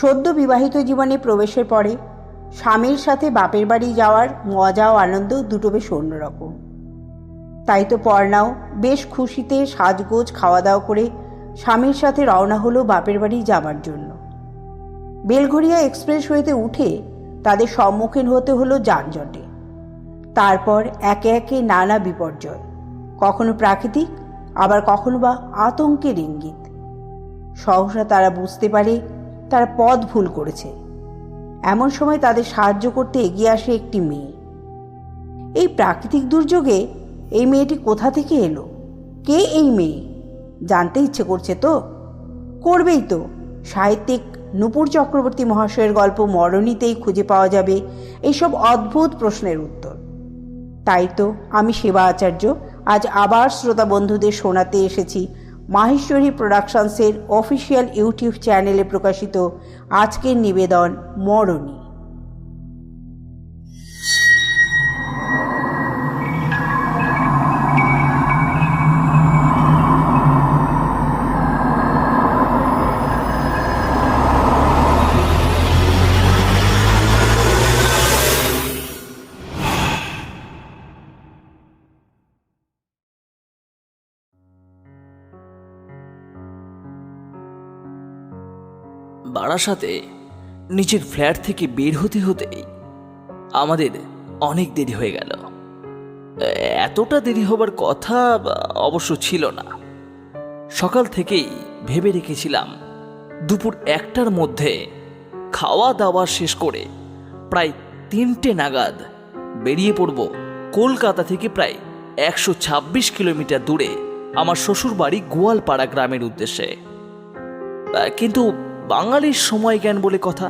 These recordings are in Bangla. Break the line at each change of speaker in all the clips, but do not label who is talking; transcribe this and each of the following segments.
সদ্য বিবাহিত জীবনে প্রবেশের পরে স্বামীর সাথে বাপের বাড়ি যাওয়ার মজা ও আনন্দ দুটো বেশ অন্যরকম। তাই তো পর্ণাও বেশ খুশিতে সাজগোজ খাওয়া দাওয়া করে স্বামীর সাথে রওনা হলো বাপের বাড়ি যাবার জন্য। বেলঘরিয়া এক্সপ্রেসওয়েতে উঠে তাদের সম্মুখীন হতে হলো যানজটে, তারপর একে একে নানা বিপর্যয়, কখনো প্রাকৃতিক আবার কখনো বা আতঙ্কের ইঙ্গিত। সহসা তারা বুঝতে পারে তারা পথ ভুল করেছে। এমন সময় তাদের সাহায্য করতে এগিয়ে আসে একটি মেয়ে। এই প্রাকৃতিক দুর্যোগে এই মেয়েটি কোথা থেকে এলো? কে এই মেয়ে? জানতে ইচ্ছে করছে তো? করবেই তো। সাহিত্যিক নূপুর চক্রবর্তী মহাশয়ের গল্প মরণীতেই খুঁজে পাওয়া যাবে এইসব অদ্ভুত প্রশ্নের উত্তর। তাই তো আমি সেবা আচার্য আজ আবার শ্রোতা বন্ধুদের শোনাতে এসেছি মাহেশ্বরী প্রোডাকশনসের অফিসিয়াল ইউটিউব চ্যানেলে প্রকাশিত আজকের নিবেদন মরণী।
বারাসাতে নিচের ফ্ল্যাট থেকে বের হতে হতেই আমাদের অনেক দেরি হয়ে গেল। এতটা দেরি হবার কথা অবশ্য ছিল না। সকাল থেকেই ভেবে রেখেছিলাম দুপুর 1টার মধ্যে খাওয়া দাওয়া শেষ করে প্রায় 3টে নাগাদ বেরিয়ে পড়ব কলকাতা থেকে প্রায় 126 কিলোমিটার দূরে আমার শ্বশুর বাড়ি গোয়ালপাড়া গ্রামের উদ্দেশ্যে। কিন্তু বাঙালির সময় জ্ঞান বলে কথা।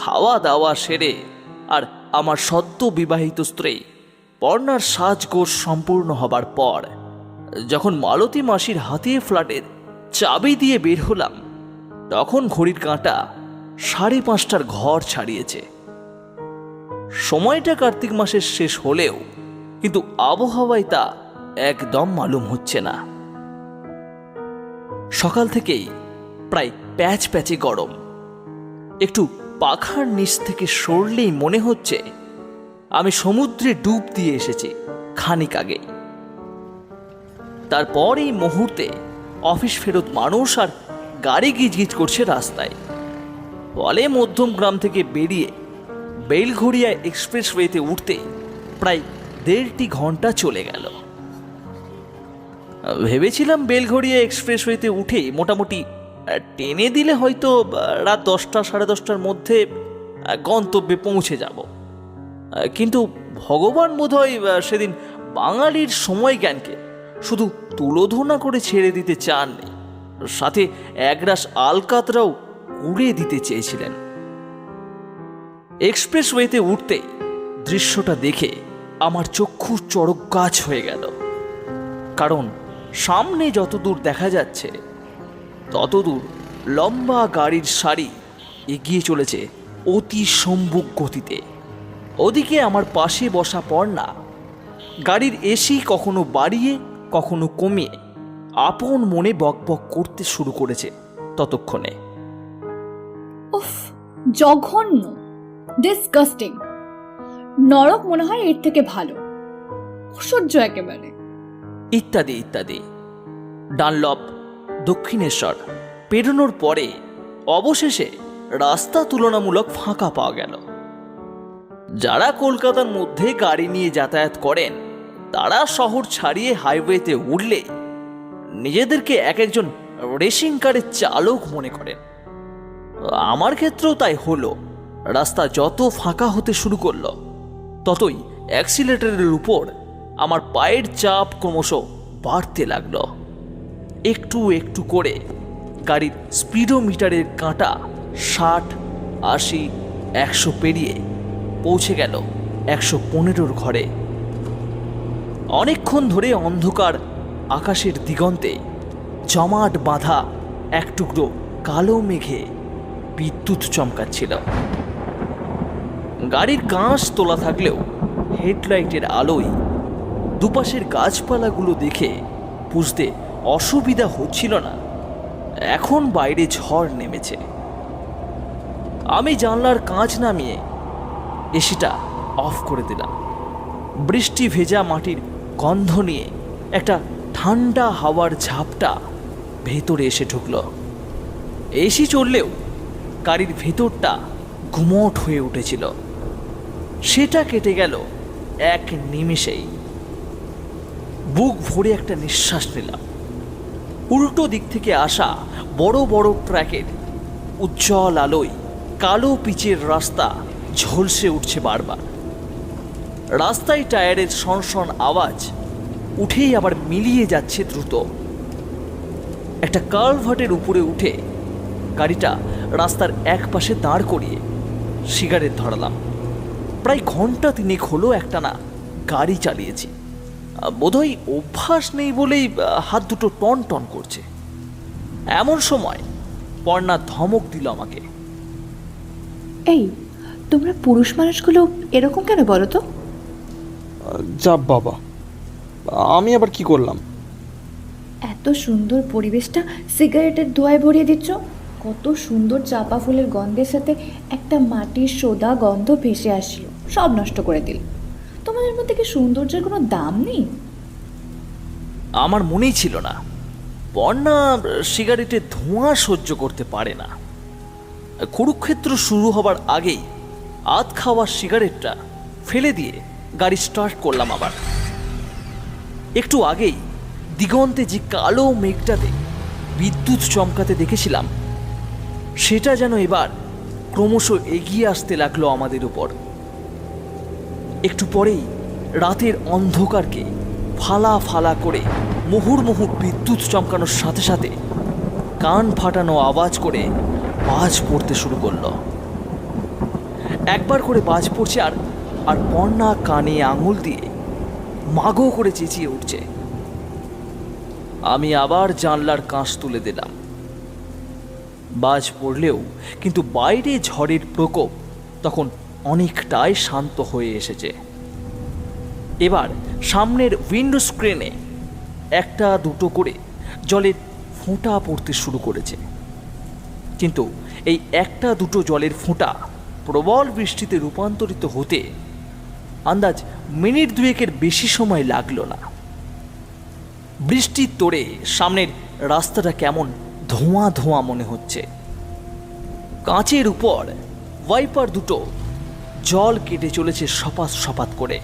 খাওয়া দাওয়া সেরে আর আমার সদ্য বিবাহিত স্ত্রী পর্ণার সাজগোজ সম্পূর্ণ হবার পর যখন মালতী মাসির হাতে ফ্ল্যাটের চাবি দিয়ে বের হলাম, তখন ঘড়ির কাঁটা 5:30টার ঘর ছাড়িয়েছে। সময়টা কার্তিক মাসের শেষ হলেও কিন্তু আবহাওয়ায় তা একদম মালুম হচ্ছে না। সকাল থেকেই প্রায় প্যাচ প্যাচে গরম। একটু পাখার নিচ থেকে সরলেই মনে হচ্ছে আমি সমুদ্রে ডুব দিয়ে এসেছি খানিক আগেই। তারপর এই মুহূর্তে অফিস ফেরত মানুষ আর গাড়ি গিজগিজ করছে রাস্তায়। ফলে মধ্যম গ্রাম থেকে বেরিয়ে বেলঘরিয়া এক্সপ্রেসওয়েতে উঠতে প্রায় 1.5 ঘন্টা চলে গেল। ভেবেছিলাম বেলঘরিয়া এক্সপ্রেসওয়েতে উঠে মোটামুটি টেনে দিলে হয়তো রাত 10টা সাড়ে 10টার মধ্যে গন্তব্যে পৌঁছে যাব। কিন্তু ভগবান বোধহয় সেদিন বাঙালির সময় জ্ঞানকে শুধু তুলোধনা করে ছেড়ে দিতে চাননি, সাথে একরাশ আলকাতরাও উড়িয়ে দিতে চেয়েছিলেন। এক্সপ্রেসওয়েতে উঠতেই দৃশ্যটা দেখে আমার চক্ষু চড়ক গাছ হয়ে গেল। কারণ সামনে যতদূর দেখা যাচ্ছে ততদূর লম্বা গাড়ির সারি এগিয়ে চলেছে অতি সম্মুখ গতিতে। ওদিকে আমার পাশে বসা পর্ণা গাড়ির এসি কখনো বাড়িয়ে কখনো কমিয়ে আপন মনে বকবক করতে শুরু করেছে। ততক্ষণে
উফ, জঘন্য, ডিসগাস্টিং। নরক মনে হয় এর থেকে ভালো, অসহ্য একেবারে,
ইত্যাদি ইত্যাদি। ডানলপ, দক্ষিণেশ্বর পেরোনোর পরে অবশেষে রাস্তা তুলনামূলক ফাঁকা পাওয়া গেল। যারা কলকাতার মধ্যে গাড়ি নিয়ে যাতায়াত করেন তারা শহর ছাড়িয়ে হাইওয়েতে উঠলে নিজেদেরকে এক একজন রেসিং কারের চালক মনে করেন। আমার ক্ষেত্রেও তাই হলো। রাস্তা যত ফাঁকা হতে শুরু করলো ততই অ্যাক্সিলারেটরের উপর আমার পায়ের চাপ ক্রমশ বাড়তে লাগলো। একটু একটু করে গাড়ির স্পিডোমিটারের কাঁটা 60, 80, 100 পেরিয়ে পৌঁছে গেল 115-র ঘরে। অনেকক্ষণ ধরে অন্ধকার আকাশের দিগন্তে জমাট বাঁধা এক টুকরো কালো মেঘে বিদ্যুৎ চমকাচ্ছিল। গাড়ির কাঁচ তোলা থাকলেও হেডলাইটের আলোয় দুপাশের গাছপালাগুলো দেখে বুঝতে অসুবিধা হচ্ছিল না এখন বাইরে ঝড় নেমেছে। আমি জানলার কাঁচ নামিয়ে এসিটা অফ করে দিলাম। বৃষ্টি ভেজা মাটির গন্ধ নিয়ে একটা ঠান্ডা হাওয়ার ঝাপটা ভেতরে এসে ঢুকল। এসি চললেও গাড়ির ভেতরটা গুমোট হয়ে উঠেছিল। সেটা কেটে গেল এক নিমেষেই। বুক ভরে একটা নিঃশ্বাস নিলাম। উল্টো দিক থেকে আসা বড় বড় ট্র্যাকের উজ্জ্বল আলোয় কালো পিচের রাস্তা ঝলসে উঠছে বারবার। রাস্তায় টায়ারের সনসন আওয়াজ উঠেই আবার মিলিয়ে যাচ্ছে দ্রুত। একটা কালভার্টের উপরে উঠে গাড়িটা রাস্তার এক পাশে দাঁড় করিয়ে সিগারেট ধরালাম। প্রায় ঘন্টা তিনেক হলো একটানা গাড়ি চালিয়েছি। বোধহয় অভ্যাস নেই বলেই হাত দুটো টন টন করছে। এমন সময় পর্ণা ধমক দিল আমাকে।
এই, তোমরা পুরুষ মানুষগুলো এরকম কেন বলো তো?
যা বাবা, আমি আবার কি করলাম?
এত সুন্দর পরিবেশটা সিগারেটের ধোঁয়ায় ভরিয়ে দিচ্ছ। কত সুন্দর চাপা ফুলের গন্ধের সাথে একটা মাটির সোদা গন্ধ ভেসে আসছিল, সব নষ্ট করে দিল। তোমাদের মধ্যে কি সৌন্দর্যের কোনো দাম নেই?
আমার মনেই ছিল না পর্ণা সিগারেটের ধোঁয়া সহ্য করতে পারে না। কুরুক্ষেত্র শুরু হবার আগেই আধ খাওয়া সিগারেটটা ফেলে দিয়ে গাড়ি স্টার্ট করলাম আবার। একটু আগেই দিগন্তে যে কালো মেঘটাতে বিদ্যুৎ চমকাতে দেখেছিলাম, সেটা যেন এবার ক্রমশ এগিয়ে আসতে লাগলো আমাদের উপর। একটু পরেই রাতের অন্ধকারকে ফালা ফালা করে মুহুর্মুহু বিদ্যুৎ চমকানোর সাথে সাথে কান ফাটানো আওয়াজ করে বাজ পড়তে শুরু করলো। একবার করে বাজ পড়ছে আর আর পর্ণা কানে আঙুল দিয়ে মাগো করে চেঁচিয়ে উঠছে। আমি আবার জানলার কাঁচ তুলে দিলাম। বাজ পড়লেও কিন্তু বাইরে ঝড়ের প্রকোপ তখন অনেকটাই শান্ত হয়ে এসেছে। এবার সামনের উইন্ডো স্ক্রিনে একটা দুটো করে জলের ফোঁটা পড়তে শুরু করেছে। কিন্তু এই একটা দুটো জলের ফোঁটা প্রবল বৃষ্টিতে রূপান্তরিত হতে আন্দাজ মিনিট দুয়েকের বেশি সময় লাগলো না। বৃষ্টির তোড়ে সামনের রাস্তাটা কেমন ধোঁয়া ধোঁয়া মনে হচ্ছে। কাঁচের উপর ওয়াইপার দুটো জল কেটে চলেছে সপাত সপাত করে।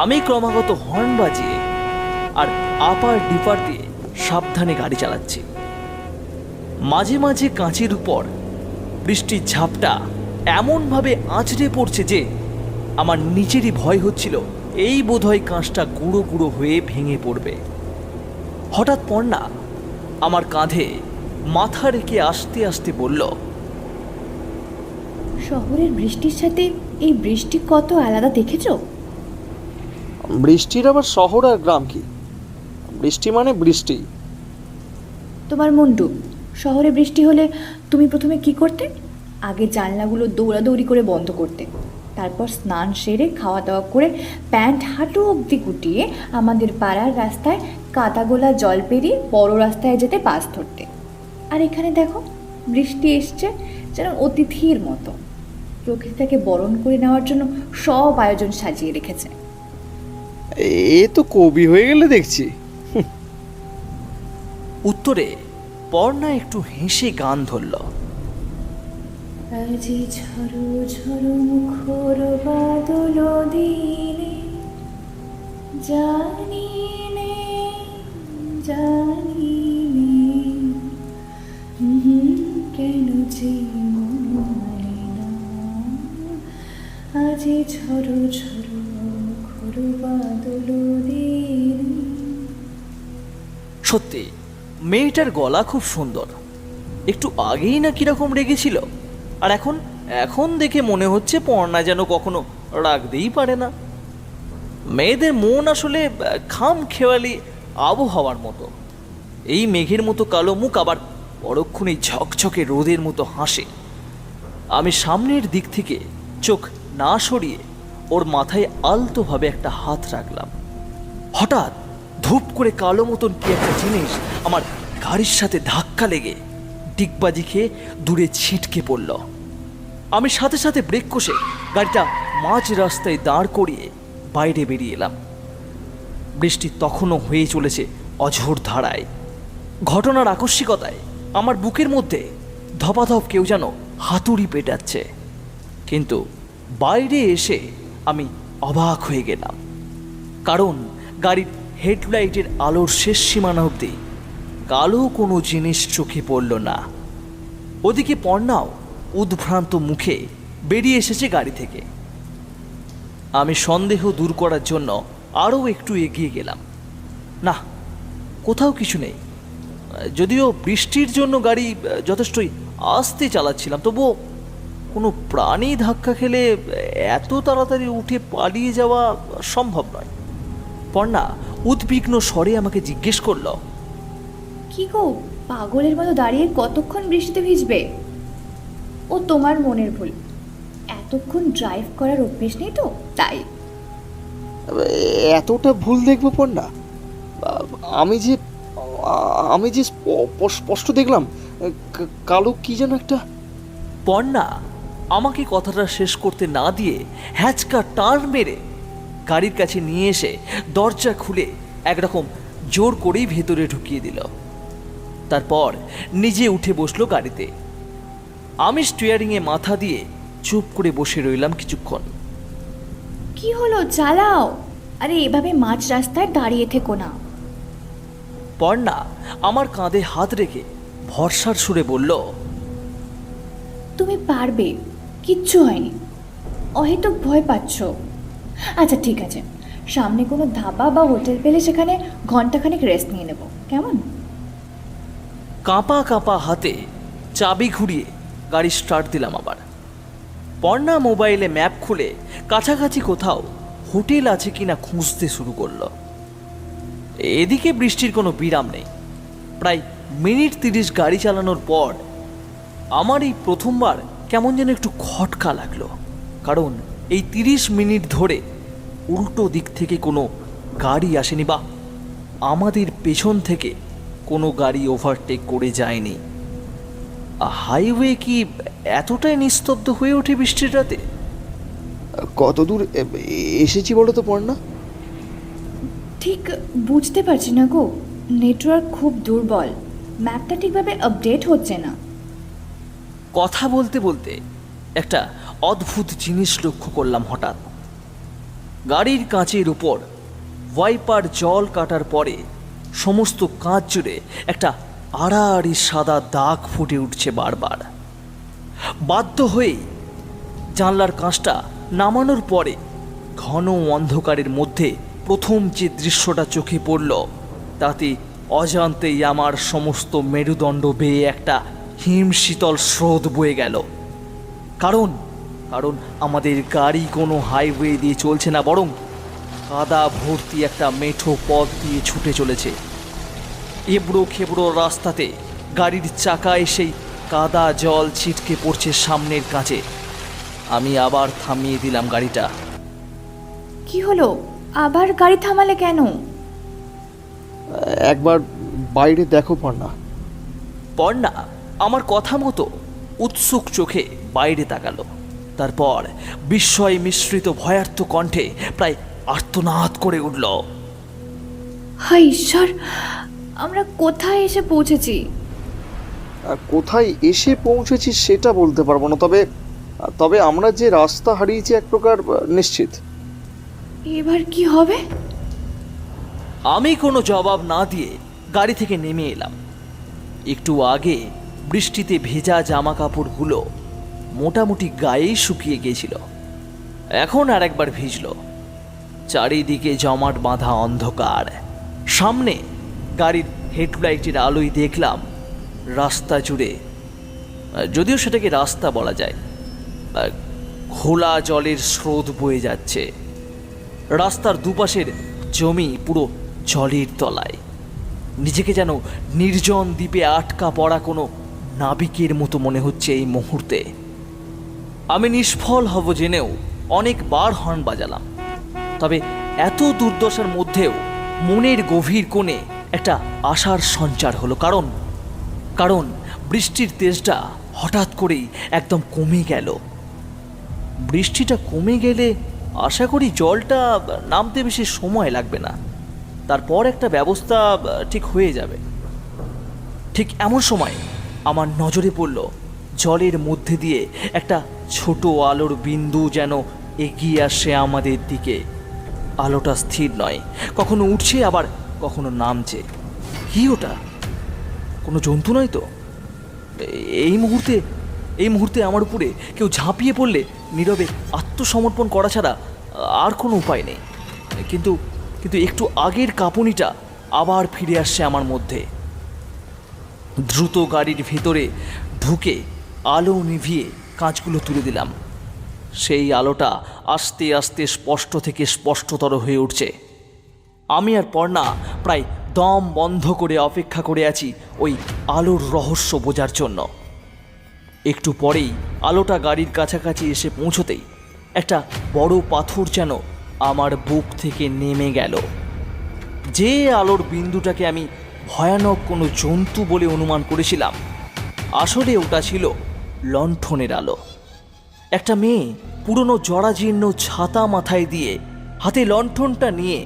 আমি ক্রমাগত হর্ন বাজিয়ে আর আপার ডিপার দিয়ে সাবধানে গাড়ি চালাচ্ছি। মাঝে মাঝে কাঁচের উপর বৃষ্টির ঝাপটা এমনভাবে আঁচড়ে পড়ছে যে আমার নিজেরই ভয় হচ্ছিল এই বোধহয় কাঁচটা গুঁড়ো গুঁড়ো হয়ে ভেঙে পড়বে। হঠাৎ পর্ণা আমার কাঁধে মাথা রেখে আস্তে আস্তে বলল,
শহরের বৃষ্টির সাথে এই বৃষ্টি কত আলাদা দেখেছো?
বৃষ্টির আবার শহর আর গ্রাম কি? বৃষ্টি মানে বৃষ্টি।
তোমার মুন্ডু, শহরে বৃষ্টি হলে তুমি প্রথমে কি করতে? আগে জানলাগুলো দৌড়াদৌড়ি করে বন্ধ করতে, তারপর স্নান সেরে খাওয়া দাওয়া করে প্যান্ট হাঁটু অবধি গুটিয়ে আমাদের পাড়ার রাস্তায় কাদাগোলা জল পেরিয়ে বড় রাস্তায় যেতে বাস ধরতে। আর এখানে দেখো, বৃষ্টি এসছে যেন অতিথির মতো। প্রকৃতিটাকে বরণ করে নেওয়ার জন্য সব আয়োজন সাজিয়ে রেখেছে।
এ তো কবি হয়ে গেলে দেখছি।
উত্তরে পর্ণা একটু হেসে গান ধরল।
আজি ঝরো ঝরো মুখর বাদল দিনে, জানি নে জানি নে, কেন যে মন মানে না, আজি ঝরো ঝরো মুখর বাদল দিনে।
সত্যি মেয়েটার গলা খুব সুন্দর। একটু আগেই না কিরকম রেগেছিল, আর এখন এখন দেখে মনে হচ্ছে পর্ণা যেন কখনো রাখতেই পারে না। মেয়েদের মন আসলে খাম খেয়ালি আবহাওয়ার মতো। এই মেঘের মতো কালো মুখ আবার পরক্ষণেই ঝকঝকে রোদের মতো হাসে। আমি সামনের দিক থেকে চোখ না সরিয়ে ওর মাথায় আলতোভাবে একটা হাত রাখলাম। হঠাৎ ধূপ করে কালো মতন কি একটা জিনিস আমার গাড়ির সাথে ধাক্কা লেগে ডিগবাজি খেয়ে দূরে ছিটকে পড়ল। আমি সাথে সাথে ব্রেক কষে গাড়িটা মাঝ রাস্তায় দাঁড় করিয়ে বাইরে বেরিয়ে এলাম। বৃষ্টি তখনও হয়ে চলেছে অঝোর ধারায়। ঘটনার আকস্মিকতায় আমার বুকের মধ্যে ধপাধপ কেউ যেন হাতুড়ি পেটাচ্ছে। কিন্তু বাইরে এসে আমি অবাক হয়ে গেলাম, কারণ গাড়ির হেডলাইটের আলোর শেষ সীমানা অবধি কালো কোনো জিনিস চোখে পড়ল না। ওদিকে পর্ণাও উদ্ভ্রান্ত মুখে বেরিয়ে এসেছে গাড়ি থেকে। আমি সন্দেহ দূর করার জন্য আরও একটু এগিয়ে গেলাম। না, কোথাও কিছু নেই। যদিও বৃষ্টির জন্য গাড়ি যথেষ্টই আস্তে চালাচ্ছিলাম, তবুও কোনো প্রাণী ধাক্কা খেলে এত তাড়াতাড়ি উঠে পালিয়ে যাওয়া সম্ভব নয়। পর্ণা উদ্বিগ্ন স্বরে আমাকে জিজ্ঞেস করল,
কি গো, পাগলের মতো দাঁড়িয়ে কতক্ষণ বৃষ্টিতে ভিজবে? ও তোমার মনের ভুল, এতক্ষণ ড্রাইভ করার অভ্যেস নেই তো তাই।
এতটা ভুল দেখবো পড়না? আমি যে আমি যে স্পষ্ট দেখলাম কালো কি যেন একটা।
পর্ণা আমাকে কথাটা শেষ করতে না দিয়ে হ্যাচকা টার্ন মেরে গাড়ির কাছে নিয়ে এসে দরজা খুলে একরকম জোর করেই ভেতরে ঢুকিয়ে দিল। তারপর নিজে উঠে বসলো গাড়িতে। আমি স্টিয়ারিংয়ে মাথা দিয়ে চুপ করে বসে রইলাম কিছুক্ষণ।
কি হলো, চালাও। আরে এভাবে মাঝ রাস্তায় দাঁড়িয়ে থেকো না।
পর্ণা আমার কাঁধে হাত রেখে ভরসার সুরে বলল,
তুমি পারবে, কিচ্ছু হয়নি। অহেতুক ভয় পাচ্ছ। আচ্ছা ঠিক আছে, সামনে কোনো ধাবা বা হোটেল পেলে সেখানে ঘন্টাখানেক রেস্ট নিয়ে নেব, কেমন?
কাঁপা কাঁপা হাতে চাবি ঘুরিয়ে গাড়ি স্টার্ট দিলাম আবার। পর্ণা মোবাইলে ম্যাপ খুলে কাছাকাছি কোথাও হোটেল আছে কিনা খুঁজতে শুরু করলো। এদিকে বৃষ্টির কোনো বিরাম নেই। প্রায় মিনিট 30 গাড়ি চালানোর পর আমার এই প্রথমবার কেমন যেন একটু খটকা লাগলো, কারণ এই 30 মিনিট ধরে উল্টো দিক থেকে কোনো গাড়ি আসেনি, বা আমাদের পেছন থেকে কোনো গাড়ি ওভারটেক করে যায়নি। হাইওয়ে কি এতটাই নিস্তব্ধ হয়ে ওঠে বৃষ্টির রাতে?
কত দূর এসেছি বলো তো পড়না?
ঠিক বুঝতে পারছি না গো, নেটওয়ার্ক খুব দুর্বল, ম্যাপটা ঠিকভাবে আপডেট হচ্ছে না।
কথা বলতে বলতে একটা অদ্ভুত জিনিস লক্ষ্য করলাম হঠাৎ। গাড়ির কাঁচের উপর ওয়াইপার জল কাটার পরে সমস্ত কাঁচ জুড়ে একটা আড়াআড়ি সাদা দাগ ফুটে উঠছে বারবার। বাধ্য হয়েই জানলার কাঁচটা নামানোর পরে ঘন অন্ধকারের মধ্যে প্রথম যে দৃশ্যটা চোখে পড়ল, তাতে অজান্তেই আমার সমস্ত মেরুদণ্ড বেয়ে একটা হিমশীতল স্রোত বয়ে গেল। কারণ কারণ আমাদের গাড়ি কোনো হাইওয়ে দিয়ে চলছে না, বরং কাদা ভর্তি একটা মেঠো পথ দিয়ে ছুটে চলেছে। এবড়ো খেবড়ো রাস্তাতে গাড়ির চাকায় সেই কাদা জল ছিটকে পড়ছে সামনের কাঁচে। আমি আবার থামিয়ে দিলাম গাড়িটা।
কি হলো, আবার গাড়ি থামালে কেন?
একবার বাইরে দেখো পড়না।
পর্ণা আমার কথা মতো উৎসুক চোখে বাইরে তাকালো। তারপর বিস্ময় মিশ্রিত ভয়ার্থ কণ্ঠে প্রায় আর্তনাদ করে উঠল,
হায় ঈশ্বর, আমরা কোথায় এসে পৌঁছেছি?
কোথায় এসে পৌঁছেছি সেটা বলতে পারবো না, তবে তবে আমরা যে রাস্তা হারিয়েছি এক প্রকার নিশ্চিত।
এবার কি হবে?
আমি কোনো জবাব না দিয়ে গাড়ি থেকে নেমে এলাম। একটু আগে বৃষ্টিতে ভেজা জামা কাপড়গুলো মোটামুটি গায়েই শুকিয়ে গিয়েছিল, এখন আর একবার ভিজল। চারিদিকে জমাট বাঁধা অন্ধকার। সামনে গাড়ির হেডলাইটের আলোয় দেখলাম রাস্তা জুড়ে, যদিও সেটাকে রাস্তা বলা যায়, ঘোলা জলের স্রোত বয়ে যাচ্ছে। রাস্তার দুপাশের জমি পুরো জলের তলায়। নিজেকে যেন নির্জন দ্বীপে আটকা পড়া কোনো নাবিকের মতো মনে হচ্ছে এই মুহূর্তে। আমি নিষ্ফল হব জেনেও অনেকবার হর্ন বাজালাম, তবে এত দুর্দশার মধ্যেও মনের গভীর কোণে একটা আশার সঞ্চার হলো। কারণ বৃষ্টির তেজটা হঠাৎ করেই একদম কমে গেল। বৃষ্টিটা কমে গেলে আশা করি জলটা নামতে বেশি সময় লাগবে না, তারপর একটা ব্যবস্থা ঠিক হয়ে যাবে। ঠিক এমন সময় আমার নজরে পড়ল জলের মধ্যে দিয়ে একটা ছোট আলোর বিন্দু যেন এগিয়ে আসে আমাদের দিকে। আলোটা স্থির নয়, কখনো উঠছে আবার কখনো নামছে। কি ওটা? কোনো জন্তু নয় তো? এই মুহূর্তে আমার উপরে কেউ ঝাঁপিয়ে পড়লে নীরবে আত্মসমর্পণ করা ছাড়া আর কোনো উপায় নেই। কিন্তু একটু আগের কাঁপুনিটা আবার ফিরে আসছে আমার মধ্যে। দ্রুত গাড়ির ভেতরে ঢুকে আলো নিভিয়ে কাঁচগুলো তুলে দিলাম। সেই আলোটা আস্তে আস্তে স্পষ্ট থেকে স্পষ্টতর হয়ে উঠছে। আমি আর পর্ণা প্রায় দম বন্ধ করে অপেক্ষা করে আছি ওই আলোর রহস্য বোঝার জন্য। একটু পরেই আলোটা গাড়ির কাছাকাছি এসে পৌঁছতেই একটা বড় পাথর যেন আমার বুক থেকে নেমে গেল। যে আলোর বিন্দুটাকে আমি ভয়ানক কোনো জন্তু বলে অনুমান করেছিলাম, আসলে ওটা ছিল লণ্ঠনের আলো। একটা মেয়ে পুরনো জরাজীর্ণ ছাতা মাথায় দিয়ে হাতে লণ্ঠনটা নিয়ে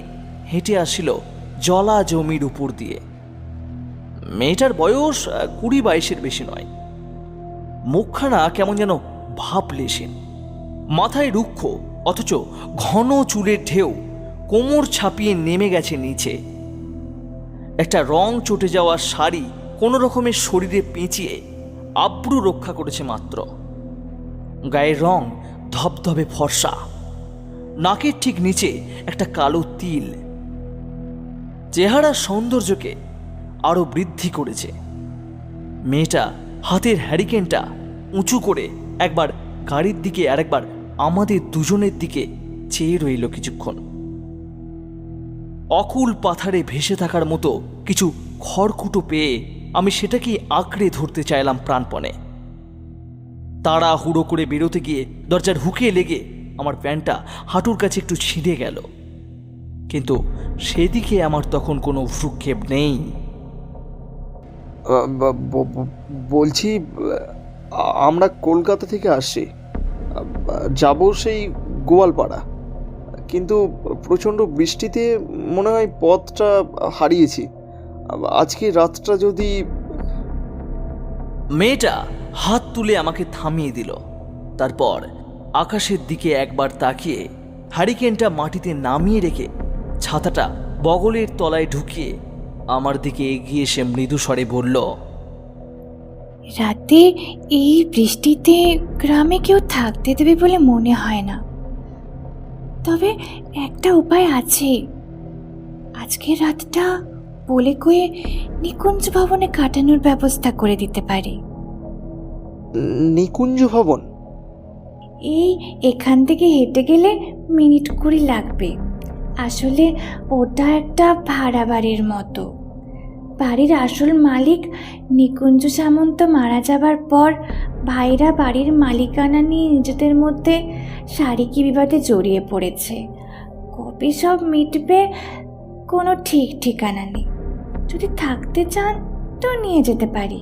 হেঁটে আসছিল জলা জমির উপর দিয়ে। মেয়েটার বয়স 20-22-এর বেশি নয়। মুখখানা কেমন যেন ভাবলেশীন, মাথায় রুক্ষ অথচ ঘন চুলের ঢেউ কোমর ছাপিয়ে নেমে গেছে নিচে। একটা রং চটে যাওয়া শাড়ি কোনো রকমের শরীরে পেঁচিয়ে আব্রু রক্ষা করেছে মাত্র। গায়ের রং ধবধবে ফর্সা, নাকের ঠিক নিচে একটা কালো তিল চেহারার সৌন্দর্যকে আরো বৃদ্ধি করেছে। মেয়েটা হাতের হ্যারিকেনটা উঁচু করে একবার গাড়ির দিকে আর একবার আমাদের দুজনের দিকে চেয়ে রইল কিছুক্ষণ। অকুল পাথারে ভেসে থাকার মতো কিছু খড়কুটো পেয়ে আমি সেটাকে আঁকড়ে ধরতে চাইলাম প্রাণপণে। তাড়াহুড়ো করে বেরোতে গিয়ে দরজার হুকে লেগে আমার প্যান্টটা হাঁটুর কাছে একটু ছিঁড়ে গেল, কিন্তু সেদিকে আমার তখন কোনো ভ্রুক্ষেপ নেই।
বলছি, আমরা কলকাতা থেকে আসছি, যাব সেই গোয়ালপাড়া, কিন্তু প্রচণ্ড বৃষ্টিতে মনে হয় পথটা হারিয়েছি। আজকে রাতটা যদি...
মেয়েটা হাত তুলে আমাকে থামিয়ে দিল। তারপর আকাশের দিকে একবার তাকিয়ে হ্যারিকেনটা মাটিতে নামিয়ে রেখে ছাতাটা বগলের তলায় ঢুকিয়ে আমার দিকে এগিয়ে এসে মৃদু স্বরে বলল,
রাতে এই বৃষ্টিতে গ্রামে কেউ থাকতে দেবে বলে মনে হয় না, তবে একটা উপায় আছে। আজকের রাতটা বলে কয়ে নিকুঞ্জ ভবনে কাটানোর ব্যবস্থা করে দিতে পারি।
নিকুঞ্জ ভবন?
এই এখান থেকে হেঁটে গেলে মিনিট 20 লাগবে। আসলে ওটা একটা ভাড়া বাড়ির মতো। বাড়ির আসল মালিক নিকুঞ্জ সামন্ত মারা যাবার পর ভাইরা বাড়ির মালিকানা নিয়ে নিজেদের মধ্যে শারীরিক বিবাদে জড়িয়ে পড়েছে। কবে সব মিটবে কোনো ঠিক ঠিকানা নেই। যদি থাকতে চান তো নিয়ে যেতে পারি।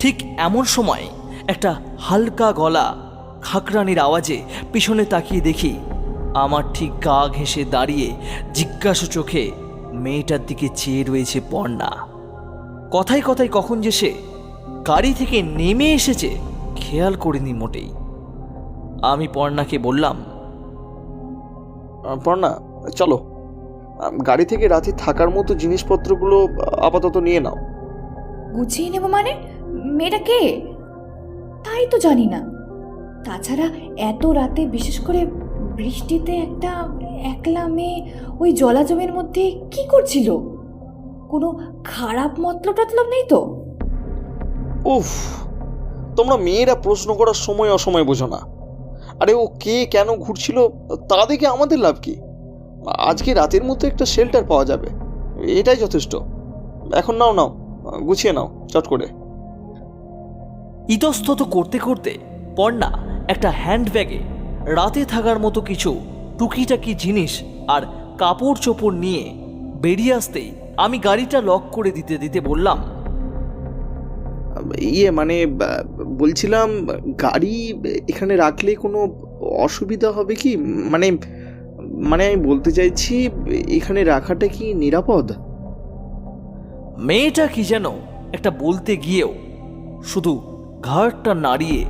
ঠিক এমন সময় একটা হালকা গলা খাকরানির আওয়াজে পিছনে তাকিয়ে দেখি আমার ঠিক গা ঘেঁষে দাঁড়িয়ে জিজ্ঞাসু চোখে মেয়েটার দিকে চেয়ে রয়েছে পর্ণা। কথায় কথায় কখন যে সে গাড়ি থেকে নেমে এসেছে খেয়াল করিনি মোটেই। আমি পর্ণাকে বললাম,
পর্ণা চলো, গাড়ি থেকে রাতে থাকার মতো জিনিসপত্রগুলো আপাতত নিয়ে নাও।
গুছিয়ে নেব মানে? মেয়েটা কে তাই তো জানি না। তাছাড়া এত রাতে, বিশেষ করে বৃষ্টিতে, একটা একলা মেয়ে ওই জলাজমির মধ্যে কি করছিল? কোনো খারাপ মতলব টতলব নেই তো?
উফ, তোমরা মেয়েরা প্রশ্ন করার সময় অসময় বোঝো না। আরে ও কে কেন ঘুরছিল তা দেখে আমাদের লাভ কি? আজকে রাতের মধ্যে একটা শেল্টার পাওয়া যাবে, এটাই যথেষ্ট। এখন নাও নাও, গুছিয়ে নাও চট করে।
ইতস্তত করতে করতে পর্ণা একটা হ্যান্ডব্যাগে রাতে থাকার মতো কিছু টুকিটাকি জিনিস আর কাপড় চোপড় নিয়ে বেরিয়ে আসতেই আমি গাড়িটা লক করে দিতে দিতে বললাম,
মানে বলছিলাম, গাড়ি এখানে রাখলে কোনো অসুবিধা হবে কি? মানে মানে আমি বলতে চাইছি, এখানে রাখাটা কি নিরাপদ?
মেয়েটা কি যেন একটা বলতে গিয়েও শুধু ঘাড়টা নাড়িয়ে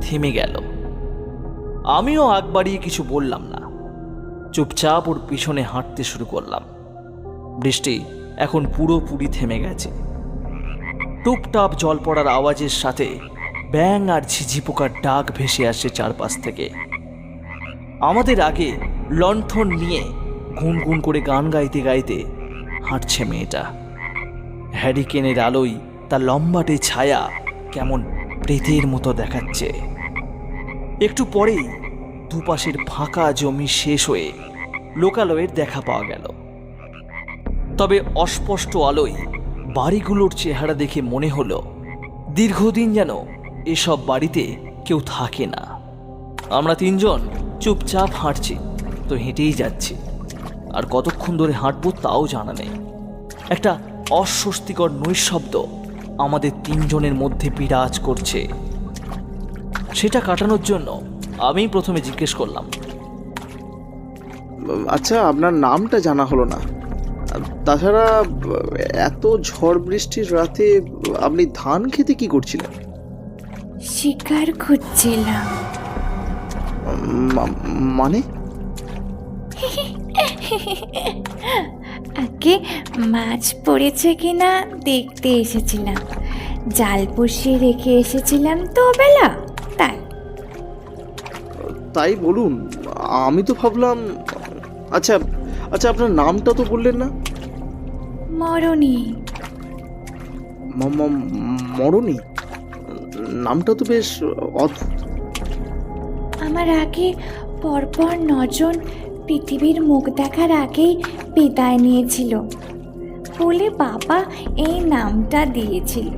থেমে গেল। আমিও আগ বাড়িয়ে কিছু বললাম না, চুপচাপ ওর পিছনে হাঁটতে শুরু করলাম। বৃষ্টি এখন পুরোপুরি থেমে গেছে। টুপটাপ জল পড়ার আওয়াজের সাথে ব্যাঙ আর ঝিঝি পোকার ডাক ভেসে আসে চারপাশ থেকে। আমাদের আগে লণ্ঠন নিয়ে গুনগুন করে গান গাইতে গাইতে হাঁটছে মেয়েটা। হ্যারিকেনের আলোয় তার লম্বাটে ছায়া কেমন প্রেতের মতো দেখাচ্ছে। একটু পরেই দুপাশের ফাঁকা জমি শেষ হয়ে লোকালয়ের দেখা পাওয়া গেল। তবে অস্পষ্ট আলোয় বাড়িগুলোর চেহারা দেখে মনে হলো দীর্ঘদিন যেন এসব বাড়িতে কেউ থাকে না। আমরা তিনজন চুপচাপ হাঁটছি, তো হেঁটেই যাচ্ছি। আর কতক্ষণ ধরে হাঁটবো তাও জানা নেই। একটা অস্বস্তিকর নৈঃশব্দ আমাদের তিনজনের মধ্যে বিরাজ করছে। সেটা কাটানোর জন্য আমি প্রথমে জিজ্ঞেস করলাম,
আচ্ছা, আপনার নামটা জানা হলো না। তাছাড়া এত ঝড় বৃষ্টির রাতে আপনি ধান খেতে কি করছিলেন?
শিকার খুঁজছিলাম।
মানে?
আগে মাছ পড়েছে কিনা দেখতে এসেছিলাম। জাল বসিয়ে রেখে এসেছিলাম তো বেলা, তাই।
তাই বলুন, আমি তো ভাবলাম। আচ্ছা আচ্ছা, আপনার নামটা তো বললেন না।
মরণী।
মরণী? নামটা তো বেশ অদ্ভুত।
আমার আগে পরপর 9 জন পৃথিবীর মুখ দেখার আগেই বিদায় নিয়েছিল বলে বাবা এই নামটা দিয়েছিল।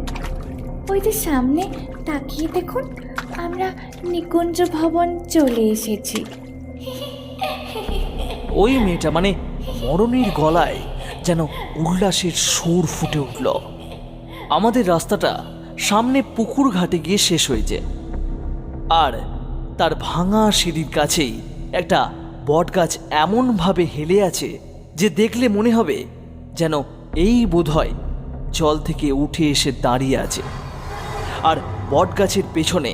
ওই যে সামনে তাকিয়ে দেখুন, আমরা নিকুঞ্জ ভবন চলে এসেছি।
ওই মেয়েটা মানে মরণীর গলায় যেন উল্লাসের সুর ফুটে উঠল। আমাদের রাস্তাটা সামনে পুকুর ঘাটে গিয়ে শেষ হয়েছে, আর তার ভাঙা সিঁড়ির কাছেই একটা বটগাছ এমনভাবে হেলে আছে যে দেখলে মনে হবে যেন এই বোধহয় জল থেকে উঠে এসে দাঁড়িয়ে আছে। আর বটগাছের পেছনে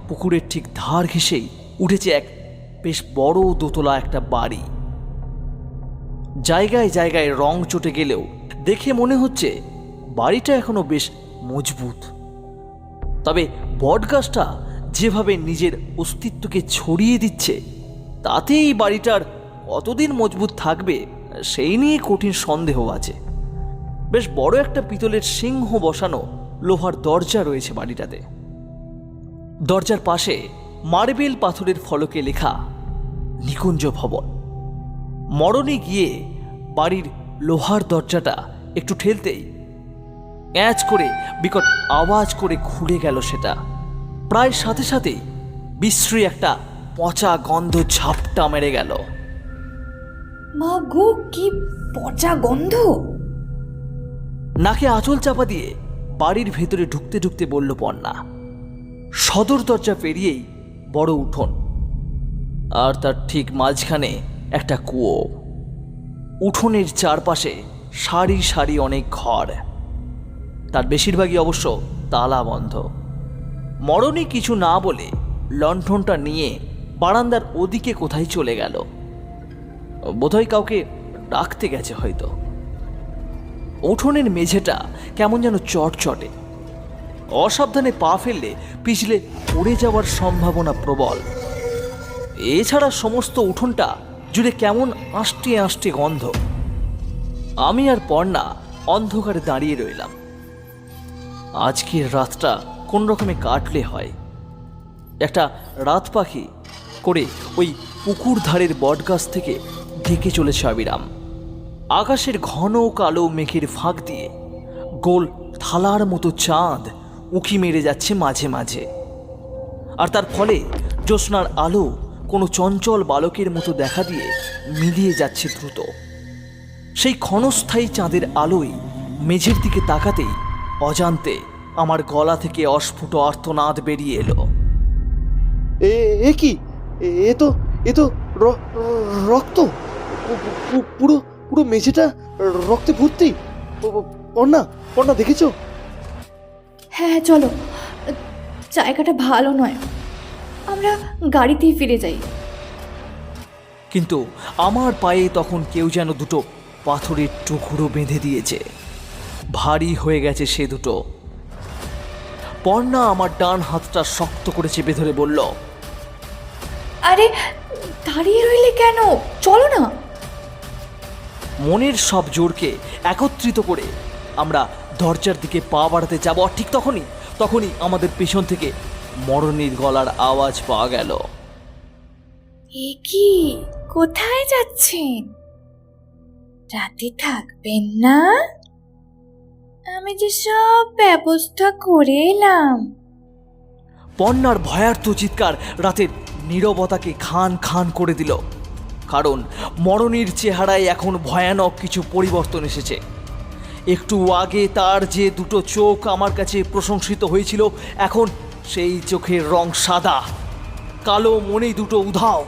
পুকুরের ঠিক ধার ঘেঁষেই উঠেছে এক বেশ বড় দোতলা একটা বাড়ি। জায়গায় জায়গায় রং চটে গেলেও দেখে মনে হচ্ছে বাড়িটা এখনো বেশ মজবুত। তবে বটগাছটা যেভাবে নিজের অস্তিত্বকে ছড়িয়ে দিচ্ছে, তাতে এই বাড়িটার কতদিন মজবুত থাকবে সেই নিয়ে কঠিন সন্দেহ আছে। বেশ বড় একটা পিতলের সিংহ বসানো লোহার দরজা রয়েছে বাড়িটাতে। দরজার পাশে মার্বেল পাথরের ফলকে লেখা নিকুঞ্জ ভবন। মরণে গিয়ে বাড়ির লোহার দরজাটা একটু ঠেলতেই ক্যাঁচ করে বিকট আওয়াজ করে খুলে গেল সেটা। প্রায় সাথে সাথেই বিশ্রী একটা পচা গন্ধ ঝাপটা মেরে গেল।
মা গো, কি পচা গন্ধ!
নাকে আঁচল চাপা দিয়ে বাড়ির ভেতরে ঢুকতে ঢুকতে বলল পর্ণা। সদর দরজা পেরিয়েই বড় উঠোন, আর তার ঠিক মাঝখানে একটা কুয়ো। উঠোনের চারপাশে সারি সারি অনেক ঘর, তার বেশিরভাগই অবশ্য তালা বন্ধ। মরণী কিছু না বলে লণ্ঠনটা নিয়ে বারান্দার ওদিকে কোথায় চলে গেল। বোধহয় কাউকে ডাকতে গেছে হয়তো। উঠোনের মেঝেটা কেমন যেন চটচটে, অসাবধানে পা ফেললে পিছলে পড়ে যাওয়ার সম্ভাবনা প্রবল। এছাড়া সমস্ত উঠোনটা জুড়ে কেমন আষ্টে আষ্টে গন্ধ। আমি আর পর্ণা অন্ধকারে দাঁড়িয়ে রইলাম। আজকের রাতটা কোন রকমে কাটলে হয়। একটা রাত পাখি করে ওই পুকুর ধারের বটগাছ থেকে ঢেকে চলেছে অবিরাম। আকাশের ঘন কালো মেঘের ফাঁক দিয়ে গোল থালার মতো চাঁদ উঁকি মেরে যাচ্ছে মাঝে মাঝে, আর তার ফলে জ্যোৎস্নার আলো কোনো চঞ্চল বালকের মতো দেখা দিয়ে মিলিয়ে যাচ্ছে দ্রুত। সেই ক্ষণস্থায়ী চাঁদের আলোয় মেঝের দিকে তাকাতেই অজান্তে আমার গলা থেকে অস্ফুট আর্তনাদ বেরিয়ে এলো।
এ কি? এ তো রক্ত, পুরো পুরো মেঝেটা রক্তে ভর্তি। পর্ণা, পর্ণা দেখেছো?
হ্যাঁ হ্যাঁ, চলো, জায়গাটা ভালো নয়, আমরা গাড়িতেই ফিরে যাই।
কিন্তু আমার পায়ে তখন কেউ যেন দুটো পাথরের টুকরো বেঁধে দিয়েছে। ভারী হয়ে গেছে সে দুটো। পর্ণা আমার ডান হাতটা শক্ত করে চেপে ধরে বলল,
আরে দাঁড়িয়ে রইলে কেন, চলো না।
মনের সব জোরকে একত্রিত করে আমরা দরজার দিকে পা বাড়াতে যাব, আর ঠিক তখনই আমাদের পেছন থেকে মরণীর গলার আওয়াজ পাওয়া গেল।
এ কি, কোথায় যাচ্ছেন? রাতে থাকবেন না? আমি যে সব ব্যবস্থা করে এলাম।
পর্ণার ভয়ার্থ চিৎকার রাতের নীরবতাকে খান খান করে দিল, কারণ মরণীর চেহারায় এখন ভয়ানক কিছু পরিবর্তন এসেছে। একটু আগে তার যে দুটো চোখ আমার কাছে প্রশংসিত হয়েছিল, এখন সেই চোখের রং সাদা, কালো মনে দুটো উধাও,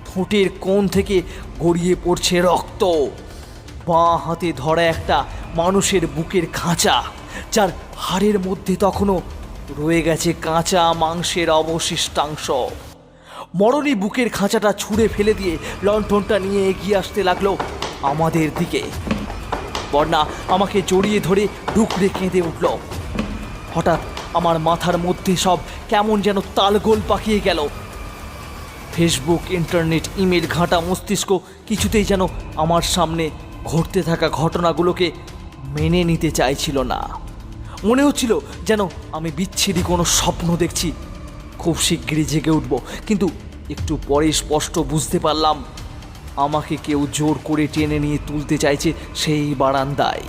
ঠোঁটের কোণ থেকে গড়িয়ে পড়ছে রক্ত। বাঁ হাতে ধরা একটা মানুষের বুকের খাঁচা, যার হাড়ের মধ্যে তখনও রয়ে গেছে কাঁচা মাংসের অবশিষ্টাংশ। মরণী বুকের খাঁচাটা ছুঁড়ে ফেলে দিয়ে লণ্ঠনটা নিয়ে এগিয়ে আসতে লাগলো আমাদের দিকে। পর্ণা আমাকে জড়িয়ে ধরে ডুকরে কেঁদে উঠল। হঠাৎ আমার মাথার মধ্যে সব কেমন যেন তালগোল পাকিয়ে গেল। ফেসবুক, ইন্টারনেট, ইমেল ঘাঁটা মস্তিষ্ক কিছুতেই যেন আমার সামনে ঘটতে থাকা ঘটনাগুলোকে মেনে নিতে চাইছিল না। মনে হচ্ছিল যেন আমি বিচ্ছিরি কোনো স্বপ্ন দেখছি। খুব শিগগিরই জেগে উঠব, কিন্তু একটু পরে স্পষ্ট বুঝতে পারলাম আমাকে কেউ জোর করে টেনে নিয়ে তুলতে চাইছে সেই বারান্দায়।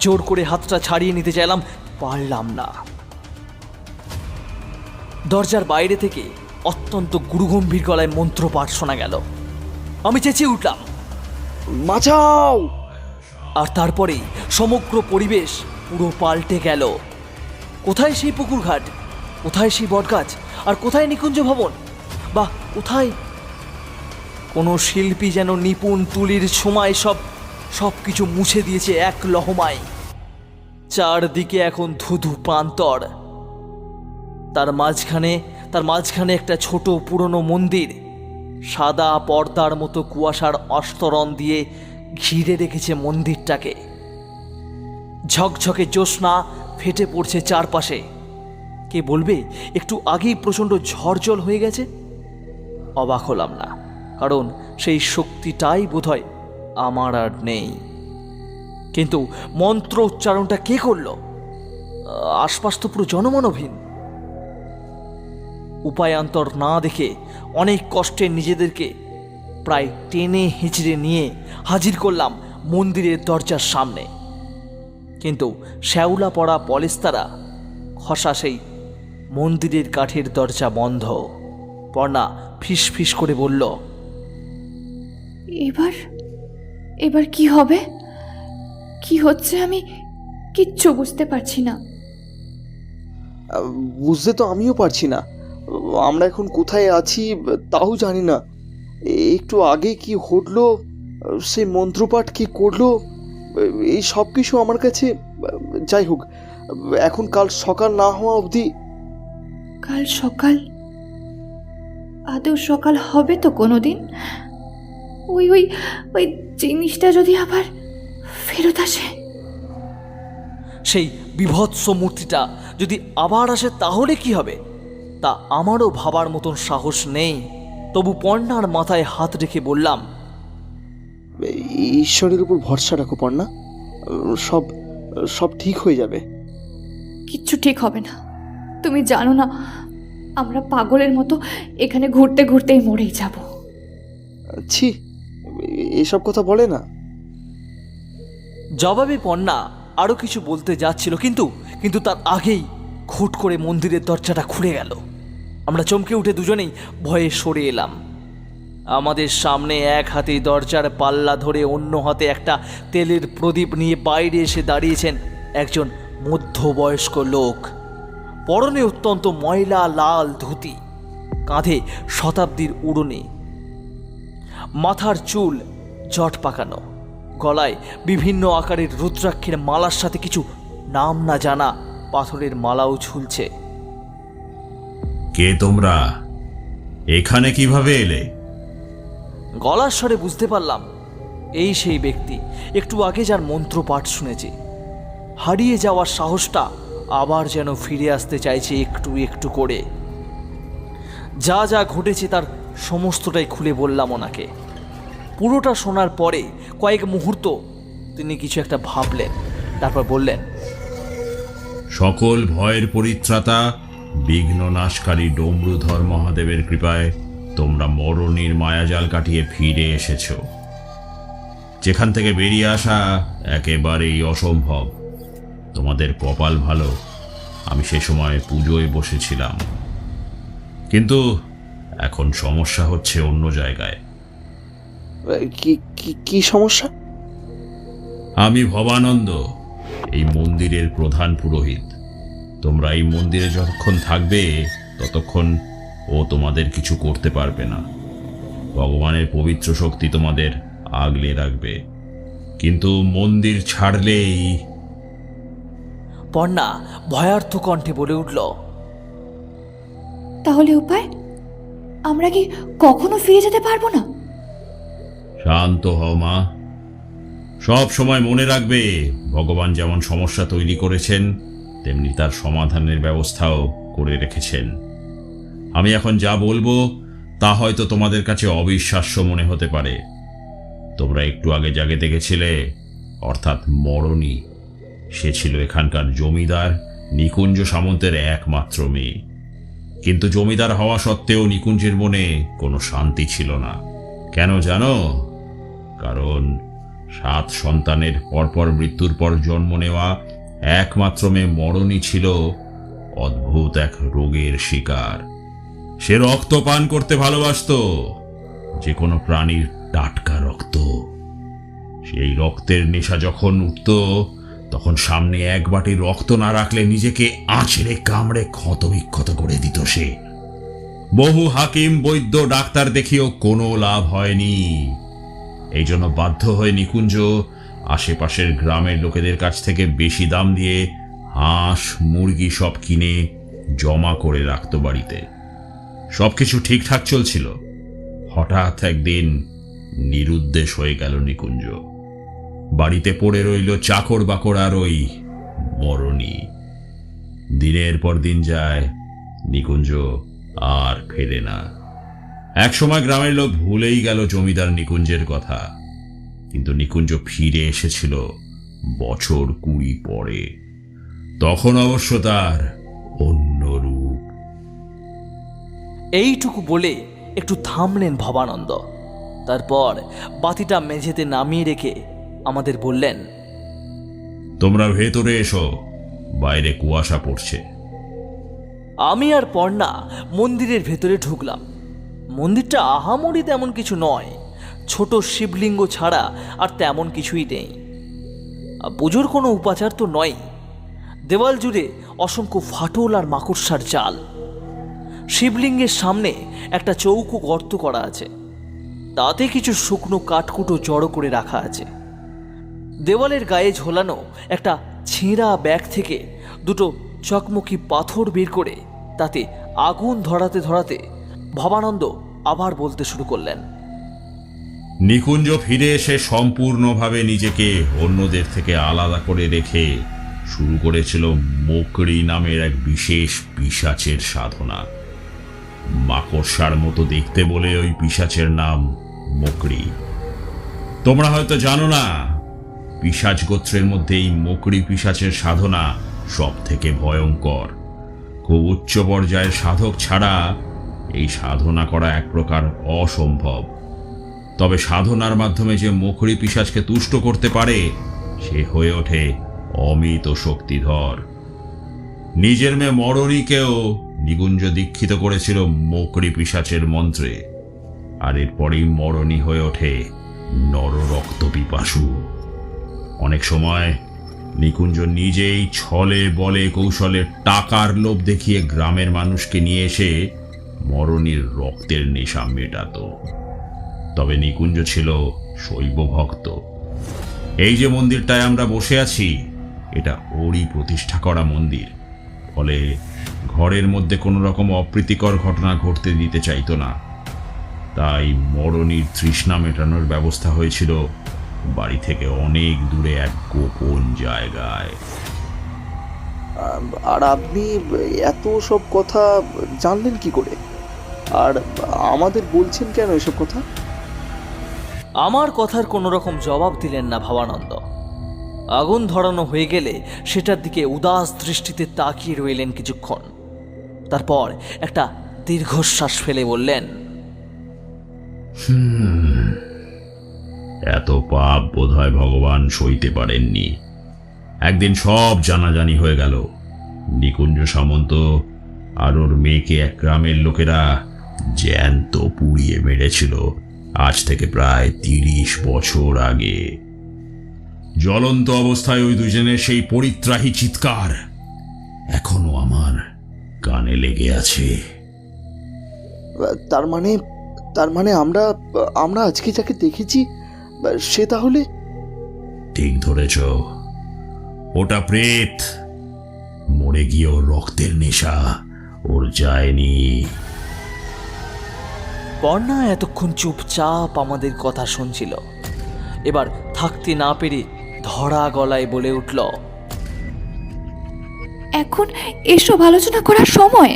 জোর করে হাতটা ছাড়িয়ে নিতে চাইলাম, পারলাম না। দরজার বাইরে থেকে অত্যন্ত গুরুগম্ভীর গলায় মন্ত্রপাঠ শোনা গেল। আমি চেঁচিয়ে উঠলাম,
বাঁচাও!
আর তারপরেই সমগ্র পরিবেশ পুরো পাল্টে গেল। কোথায় সেই পুকুরঘাট, কোথায় সেই বটগাছ, আর কোথায় নিকুঞ্জ ভবন, বা কোথায় কোনো শিল্পী যেন নিপুণ তুলির ছোঁয়ায় সব কিছু মুছে দিয়েছে এক লহমায়। চারদিকে এখন ধুধু প্রান্তর, তার মাঝখানে একটা ছোট পুরনো মন্দির সাদা পর্দার মতো কুয়াশার আস্তরণ দিয়ে ঘিরে রেখেছে মন্দিরটাকে। ঝকঝকে জ্যোৎস্না ফেটে পড়ছে চারপাশে। কে বলবে একটু আগেই প্রচণ্ড ঝড় হয়ে গেছে? অবাক হলাম না, কারণ সেই শক্তিটাই বোধহয় আমার আর নেই। কিন্তু মন্ত্র উচ্চারণটা কে করলো? আশপাশ তো পুরো জনমানবহীন। উপায়ান্তর না দেখে অনেক কষ্টে নিজেদেরকে প্রায় টেনে হিঁচড়ে নিয়ে হাজির করলাম মন্দিরের দরজার সামনে। কিন্তু শ্যাওলা পড়া পলেস্তারা খসা সেই মন্দিরের কাঠের দরজা বন্ধ। পর্ণা ফিস ফিস করে বলল,
এবার কি হবে? কি হচ্ছে আমি কিচ্ছু বুঝতে পারছি না।
বুঝতে তো আমিও পারছি না। আমরা এখন কোথায় আছি তাও জানি না। একটু আগে কি ঘটলো, সেই মন্ত্রপাঠ কি করলো, এই সব কিছু আমার কাছে, যাই হোক, এখন কাল সকাল না হওয়া অবধি।
কাল সকাল? আদৌ সকাল হবে তো কোনোদিন? ওই ওই ওই জিনিসটা যদি আবার ফেরত আসে,
সেই বিভৎস মূর্তিটা যদি আবার আসে তাহলে কি হবে তা আমারও ভাবার মতন সাহস নেই। তবু পর্ণার মাথায় হাত রেখে বললাম,
ঈশ্বরের উপর ভরসা রাখো পর্ণা, সব ঠিক হয়ে যাবে।
কিচ্ছু ঠিক হবে না। তুমি জানো না, আমরা পাগলের মতো এখানে ঘুরতে ঘুরতেই মরেই যাব।
ছি, এসব কথা বলে না।
জবাবে পর্ণা আরও কিছু বলতে যাচ্ছিল, কিন্তু তার আগেই খুট করে মন্দিরের দরজাটা খুলে গেল। আমরা চমকে উঠে দুজনেই ভয়ে সরে এলাম। আমাদের সামনে এক হাতে দরজার পাল্লা ধরে অন্য হাতে একটা তেলের প্রদীপ নিয়ে বাইরে এসে দাঁড়িয়েছেন একজন মধ্যবয়স্ক লোক। পরনে অত্যন্ত ময়লা লাল ধুতি, কাঁধে শতাব্দীর উড়নে, মাথার চুল জট পাকানো, গলায় বিভিন্ন আকারের রুদ্রাক্ষের মালার সাথে কিছু নাম না জানা পাথরের মালাও ঝুলছে।
কে তোমরা? এখানে কিভাবে এলে?
গলার স্বরে বুঝতে পারলাম এই সেই ব্যক্তি একটু আগে যার মন্ত্র পাঠ শুনেছি। হারিয়ে যাওয়ার সাহসটা আবার যেন ফিরে আসতে চাইছে একটু একটু করে। যা যা ঘটেছে তার সমস্তটাই খুলে বললাম ওনাকে। পুরোটা শোনার পরে কয়েক মুহূর্ত তিনি কিছু একটা ভাবলেন, তারপর বললেন,
সকল ভয়ের পরিত্রাতা বিঘ্ন নাশকারী ডমরুধর মহাদেবের কৃপায় তোমরা মরণীর মায়াজাল কাটিয়ে ফিরে এসেছ। যেখান থেকে বেরিয়ে আসা একেবারেই অসম্ভব। তোমাদের কপাল ভালো, আমি সে সময় পুজোয় বসেছিলাম। কিন্তু এখন সমস্যা হচ্ছে অন্য জায়গায়।
কি কি কি সমস্যা?
আমি ভবানন্দ, এই মন্দিরের প্রধান পুরোহিত। তোমরা এই মন্দিরে যতক্ষণ থাকবে ততক্ষণ ও তোমাদের কিছু করতে পারবে না। ভগবানের পবিত্র শক্তি তোমাদের আগলে রাখবে, কিন্তু মন্দির ছাড়লেই।
পর্ণা ভয়ার্থ কণ্ঠে বলে উঠল,
তাহলে উপায়? আমরা কি কখনো ফিরে যেতে পারবো না?
শান্ত হও মা। সব সময় মনে রাখবে, ভগবান যেমন সমস্যা তৈরি করেছেন তেমনি তার সমাধানের ব্যবস্থাও করে রেখেছেন। আমি এখন যা বলবো তা হয়তো তোমাদের কাছে অবিশ্বাস্য মনে হতে পারে। তোমরা একটু আগে যাকে দেখেছিলে, অর্থাৎ মরণী, সে ছিল এখানকার জমিদার নিকুঞ্জ সামন্তের একমাত্র মেয়ে। কিন্তু জমিদার হওয়া সত্ত্বেও নিকুঞ্জের মনে কোনো শান্তি ছিল না। কেন জানো? কারণ 7 সন্তানের পরপর মৃত্যুর পর জন্ম নেওয়া একমাত্র মেয়ে মরণী ছিল অদ্ভুত এক রোগের শিকার। সে রক্ত পান করতে ভালোবাসত, যে কোনো প্রাণীর টাটকা রক্ত। সেই রক্তের নেশা যখন উঠত, তখন সামনে এক বাটি রক্ত না রাখলে নিজেকে আঁচড়ে কামড়ে ক্ষতবিক্ষত করে দিত সে। বহু হাকিম, বৈদ্য, ডাক্তার দেখিয়েও কোনো লাভ হয়নি। এই জন্য বাধ্য হয়ে নিকুঞ্জ আশেপাশের গ্রামের লোকেদের কাছ থেকে বেশি দাম দিয়ে হাঁস, মুরগি সব কিনে জমা করে রাখত বাড়িতে। সবকিছু ঠিকঠাক চলছিল। হঠাৎ একদিন নিরুদ্দেশ হয়ে গেল নিকুঞ্জ। বাড়িতে পড়ে রইল চাকর বাকর আর ওই মরণী। দিনের পর দিন যায়, নিকুঞ্জ আর ফেরে না। একসময় গ্রামের লোক ভুলেই গেল জমিদার নিকুঞ্জের কথা, কিন্তু নিকুঞ্জ ফিরে এসেছিল বছর 20 পরে। তখন অবশ্য তার অন্য রূপ।
এইটুকু বলে একটু থামলেন ভবানন্দ। তারপর বাতিটা মেঝেতে নামিয়ে রেখে আমাদের বললেন,
তোমরা ভেতরে এসো, বাইরে কুয়াশা পড়ছে।
আমি আর পর্ণা মন্দিরের ভেতরে ঢুকলাম। মন্দিরটা আহামরি তেমন কিছু নয়, ছোট শিবলিঙ্গ ছাড়া আর তেমন কিছুই নেই। পুজোর কোনো উপাচার তো নয়। দেওয়াল জুড়ে অসংখ্য ফাটল আর মাকড়সার জাল। শিবলিঙ্গের সামনে একটা চৌকো গর্ত করা আছে, তাতে কিছু শুকনো কাঠকুটো জড়ো করে রাখা আছে। দেওয়ালের গায়ে ঝোলানো একটা ছেঁড়া ব্যাগ থেকে দুটো চকমকি পাথর বের করে তাতে আগুন ধরাতে ধরাতে ভবানন্দ আবার বলতে শুরু করলেন,
নিকুঞ্জ ফিরে এসে সম্পূর্ণভাবে নিজেকে অন্যদের থেকে আলাদা করে রেখে শুরু করেছিল মোকড়ি নামের এক বিশেষ পিশাচের সাধনা। মাকড়সার মতো দেখতে বলে ওই পিশাচের নাম মোকড়ি। তোমরা হয়তো জানো না, পিশাচ গোত্রের মধ্যে এই মোকড়ি পিশাচের সাধনা সব থেকে ভয়ঙ্কর। খুব উচ্চ পর্যায়ের সাধক ছাড়া এই সাধনা করা এক প্রকার অসম্ভব। তবে সাধনার মাধ্যমে যে মোকড়ি পিশাচকে তুষ্ট করতে পারে, সে হয়ে ওঠে অমিত শক্তিধর। নিজের মেয়ে মরণীকেও নিকুঞ্জ দীক্ষিত করেছিল মোকড়ি পিশাচের মন্ত্রে, আর এরপরেই মরণী হয়ে ওঠে নররক্ত পিপাসু। অনেক সময় নিকুঞ্জ নিজেই ছলে বলে কৌশলে টাকার লোভ দেখিয়ে গ্রামের মানুষকে নিয়ে এসে মরণীর রক্তের নেশা মেটাতো। তবে নিকুঞ্জ ছিল শৈব ভক্ত। এই যে মন্দিরটায় আমরা বসে আছি, এটা ওরই প্রতিষ্ঠা করা মন্দির। ফলে ঘরের মধ্যে কোনো রকম অপ্রীতিকর ঘটনা ঘটতে দিতে চাইতো না। তাই মরণীর তৃষ্ণা মেটানোর ব্যবস্থা হয়েছিল বাড়ি থেকে অনেক দূরে এক গোপন জায়গায়।
আর আপনি এত সব কথা জানলেন কি করে? আর আমাদের বলছেন কেন এসব কথা?
আমার কথার কোনো রকম জবাব দিলেন না ভবানন্দ। আগুন ধরানো হয়ে গেলে সেটার দিকে উদাস দৃষ্টিতে তাকিয়ে রইলেন কিছুক্ষণ। তারপর একটা দীর্ঘশ্বাস ফেলে বললেন,
এত পাপ বোধহয় ভগবান সইতে পারেননি। একদিন সব জানাজানি হয়ে গেল। নিকুঞ্জ সামন্ত আর ওর মেয়েকে এক গ্রামের লোকেরা জ্যান্ত পুড়িয়ে মেরেছিল, আজ থেকে প্রায় 30 বছর আগে। জ্বলন্ত অবস্থায় ওই দুজনের সেই পরিত্রাহী চিৎকার এখনো আমার কানে লেগে আছে।
তার মানে আমরা আজকে যাকে দেখেছি সে তাহলে?
ঠিক ধরেছ, ওটা প্রেত। মরে গিয়ে ওর রক্তের নেশা ওর যায়নি।
পর্ণা এতক্ষণ চুপচাপ আমাদের কথা শুনছিল। এবার থাকতে না পেরে ধরা গলায় বলে উঠল,
এখন এসব আলোচনা করার সময়?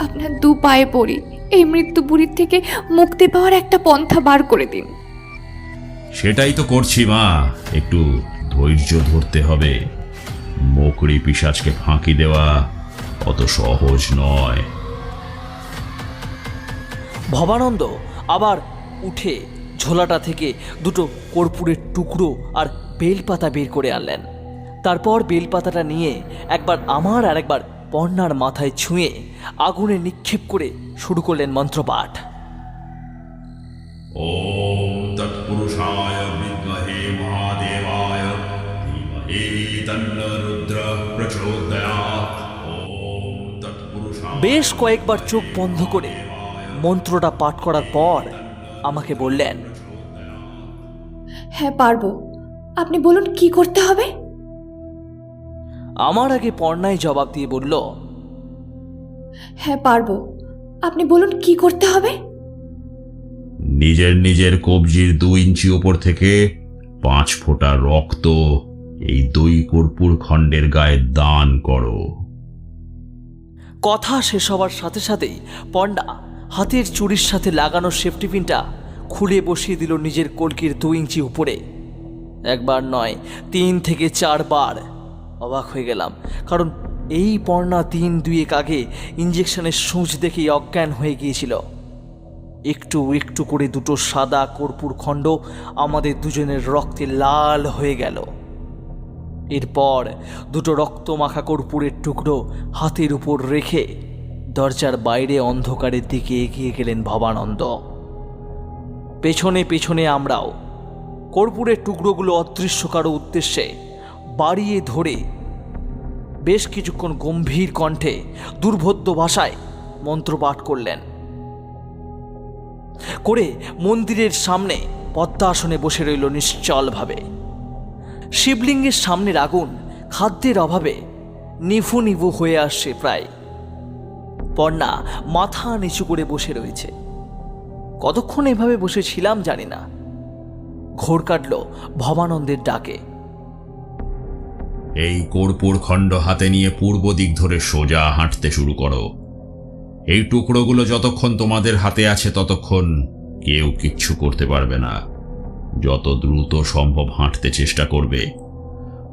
আপনার 2 পায়ে পড়ি, এই মৃত্যুপুরীর থেকে মুক্তি পাওয়ার একটা পন্থা বার করে দিন।
সেটাই তো করছি মা, একটু ধৈর্য ধরতে হবে। মকড়ি পিশাচকে ফাঁকি দেওয়া অত সহজ নয়।
ভবানন্দ আবার উঠে ঝোলাটা থেকে 2টো কর্পূরের টুকরো আর বেলপাতা বের করে আনলেন। তারপর বেলপাতাটা নিয়ে একবার আমার আর একবার পর্ণার মাথায় ছুঁয়ে আগুনে নিক্ষেপ করে শুরু করলেন মন্ত্রপাঠ।
ওম তৎপুরুষায় বিদ্মহে মহাদেবায় ধীমহি তন্নো রুদ্রঃ প্রচোদয়াৎ। ওম তৎপুরুষায়।
বেশ কয়েকবার চোখ বন্ধ করে মন্ত্রটা পাঠ করার পর আমাকে বললেন,
হ্যাঁ পারবো, আপনি বলুন কি করতে হবে।
আমার আগে পর্ণাই জবাব দিয়ে বলল,
হ্যাঁ পারবো, আপনি বলুন কি করতে হবে।
নিজের নিজের কবজির 2 ইঞ্চি উপর থেকে 5 ফোঁটা রক্ত এই 2 কর্পূর খণ্ডের গায়ে দান করো।
কথা শেষ হবার সাথে সাথেই পর্ণা হাতের চুড়ির সাথে লাগানো সেফটি পিনটা খুলে বসিয়ে দিল নিজের কলকির 2 ইঞ্চি উপরে। একবার নয়, 3 থেকে 4 বার। অবাক হয়ে গেলাম, কারণ এই পর্ণা 3-2 আগে ইঞ্জেকশনের সূঁচ দেখেই অজ্ঞান হয়ে গিয়েছিল। একটু একটু করে 2টো সাদা কর্পূর খণ্ড আমাদের দুজনের রক্তে লাল হয়ে গেল। এরপর 2টো রক্তমাখা কর্পূরের টুকরো হাতের উপর রেখে দরজার বাইরে অন্ধকারের দিকে এগিয়ে গেলেন ভবানন্দ। পেছনে পেছনে আমরাও কর্পূরের টুকরোগুলো অদৃশ্য কারো উদ্দেশ্যে বাড়িয়ে ধরে বেশ কিছুক্ষণ গম্ভীর কণ্ঠে দুর্বোধ্য ভাষায় মন্ত্রপাঠ করলেন। করে মন্দিরের সামনে পদ্মাসনে বসে রইল নিশ্চলভাবে। শিবলিঙ্গের সামনের আগুন খাদ্যের অভাবে নিভু নিভু হয়ে আসছে প্রায়। পর্ণা মাথা নিচু করে বসে রয়েছে। কতক্ষণ এভাবে বসেছিলাম জানি না। ঘোর কাটল ভবানন্দের ডাকে।
এই কর্পূর খণ্ড হাতে নিয়ে পূর্ব দিক ধরে সোজা হাঁটতে শুরু করো। এই টুকরোগুলো যতক্ষণ তোমাদের হাতে আছে ততক্ষণ কেউ কিচ্ছু করতে পারবে না। যত দ্রুত সম্ভব হাঁটতে চেষ্টা করবে।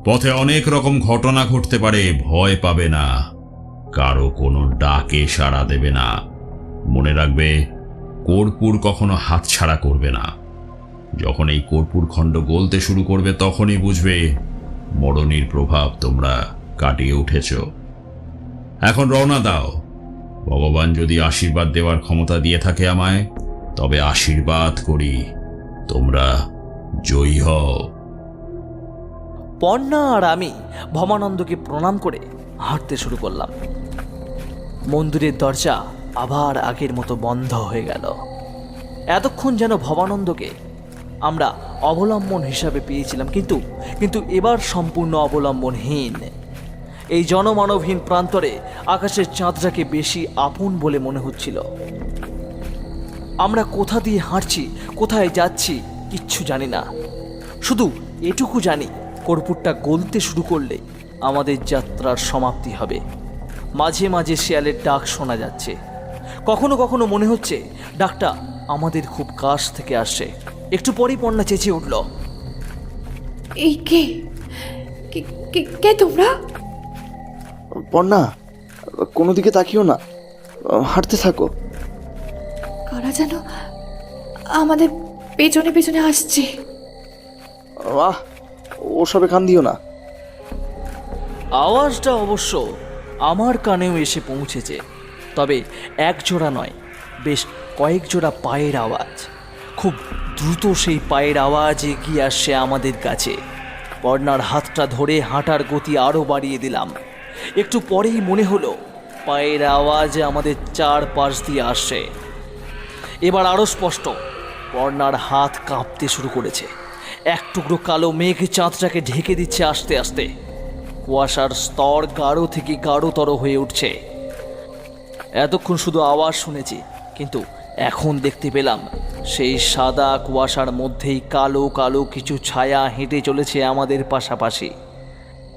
পথে অনেক রকম ঘটনা ঘটতে পারে, ভয় পাবে না। কারো কোনো ডাকে সাড়া দেবে না। মনে রাখবে, কর্পূর কখনো হাতছাড়া করবে না। যখন এই কর্পূর খণ্ড গলতে শুরু করবে তখনই বুঝবে মরণীর প্রভাব তোমরা কাটিয়ে উঠেছ। এখন রওনা দাও। ভগবান যদি আশীর্বাদ দেওয়ার ক্ষমতা দিয়ে থাকে আমায়, তবে আশীর্বাদ করি তোমরা জয়ী হও।
পর্ণা আর আমি ভবানন্দকে প্রণাম করে হাঁটতে শুরু করলাম। মন্দিরের দরজা আবার আগের মতো বন্ধ হয়ে গেল। এতক্ষণ যেন ভবানন্দকে আমরা অবলম্বন হিসাবে পেয়েছিলাম, কিন্তু এবার সম্পূর্ণ অবলম্বনহীন। এই জনমানবহীন প্রান্তরে আকাশের চাঁদটাকে বেশি আপন বলে মনে হচ্ছিল। আমরা কোথা দিয়ে হাঁটছি, কোথায় যাচ্ছি কিচ্ছু জানি না। শুধু এটুকু জানি, কর্পূরটা গলতে শুরু করলে আমাদের যাত্রার সমাপ্তি হবে। মাঝে মাঝে শেয়ালের ডাক শোনা যাচ্ছে। কখনো কখনো মনে হচ্ছে ডাকটা আমাদের খুব কাছ থেকে আসে। একটু পরেই পর্ণা চেঁচিয়ে উঠল,
এই কে কে কে- কে তোমরা?
পর্ণা, কোনো দিকে তাকিও না, হাঁটতে থাকো।
কারা যেন আমাদের পেছনে পেছনে আসছে।
আহ, ওসবে কান দিও না।
আওয়াজটা অবশ্য আমার কানেও এসে পৌঁছেছে, তবে এক জোড়া নয়, বেশ কয়েক জোড়া পায়ের আওয়াজ। খুব দ্রুত সেই পায়ের আওয়াজ এগিয়ে আসছে আমাদের কাছে। পর্ণার হাতটা ধরে হাঁটার গতি আরও বাড়িয়ে দিলাম। একটু পরেই মনে হলো পায়ের আওয়াজ আমাদের চারপাশ দিয়ে আসছে। এবার আরও স্পষ্ট, পর্ণার হাত কাঁপতে শুরু করেছে। এক টুকরো কালো মেঘ চাঁদটাকে ঢেকে দিচ্ছে আস্তে আস্তে। কুয়াশার স্তর গাঢ় থেকে গাঢ়তর হয়ে উঠছে। এতক্ষণ শুধু আওয়াজ শুনেছি, কিন্তু এখন দেখতে পেলাম সেই সাদা কুয়াশার মধ্যেই কালো কালো কিছু ছায়া হেঁটে চলেছে আমাদের পাশাপাশি।